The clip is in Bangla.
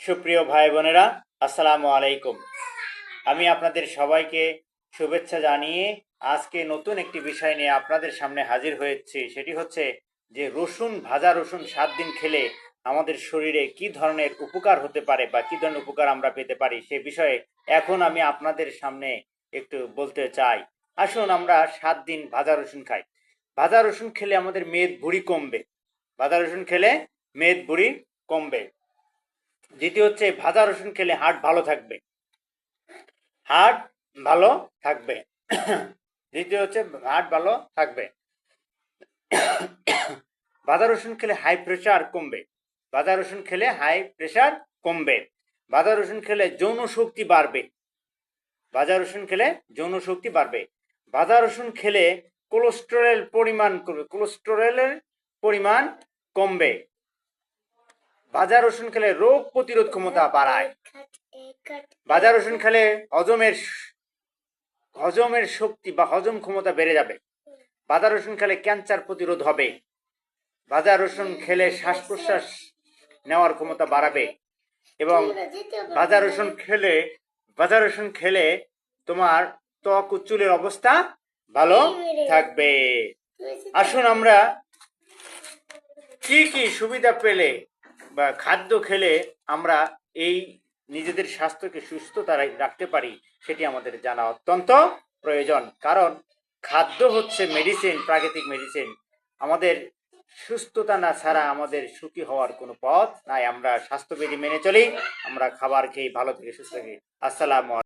সুপ্রিয় ভাই বোনেরা, আসসালামু আলাইকুম। আমি আপনাদের সবাইকে শুভেচ্ছা জানিয়ে আজকে নতুন একটি বিষয় নিয়ে আপনাদের সামনে হাজির হয়েছি। সেটি হচ্ছে যে ভাজা রসুন 7 দিন খেলে আমাদের শরীরে কি ধরনের উপকার হতে পারে বা কি ধরনের উপকার আমরা পেতে পারি সে বিষয়ে এখন আমি আপনাদের সামনে একটু বলতে চাই। আসুন আমরা 7 দিন ভাজা রসুন খাই। ভাজা রসুন খেলে আমাদের মেদ ভুঁড়ি কমবে। ভাজা রসুন খেলে মেদ ভুঁড়ি কমবে। দ্বিতীয় হচ্ছে ভাজা রসুন খেলে হার্ট ভালো থাকবে। হার্ট ভালো থাকবে। দ্বিতীয় হচ্ছে হার্ট ভালো থাকবে। ভাজা রসুন খেলে হাই প্রেশার কমবে। ভাজা রসুন খেলে হাই প্রেশার কমবে। ভাজা রসুন খেলে যৌন শক্তি বাড়বে। ভাজা রসুন খেলে যৌন শক্তি বাড়বে। ভাজা রসুন খেলে কোলেস্টেরলের পরিমাণ কমবে। কোলেস্টেরলের পরিমাণ কমবে। ভাজা রসুন খেলে রোগ প্রতিরোধ ক্ষমতা বাড়ায়। ভাজা রসুন খেলে হজমের শক্তি বা হজম ক্ষমতা বেড়ে যাবে। ভাজা রসুন খেলে ক্যান্সার প্রতিরোধ হবে। ভাজা রসুন খেলে শ্বাস প্রশ্বাস নেওয়ার ক্ষমতা বাড়াবে এবং ভাজা রসুন খেলে তোমার ত্বক ও চুলের অবস্থা ভালো থাকবে। আসুন আমরা কি কি সুবিধা পেলে বা খাদ্য খেলে আমরা এই নিজেদের স্বাস্থ্যকে সুস্থতা রাখতে পারি সেটি আমাদের জানা অত্যন্ত প্রয়োজন। কারণ খাদ্য হচ্ছে মেডিসিন, প্রাকৃতিক মেডিসিন। আমাদের সুস্থতা না ছাড়া আমাদের সুখী হওয়ার কোনো পথ নাই। আমরা স্বাস্থ্যবিধি মেনে চলি, আমরা খাবার খেয়ে ভালো থেকে সুস্থ থাকি। আসসালামু আলাইকুম।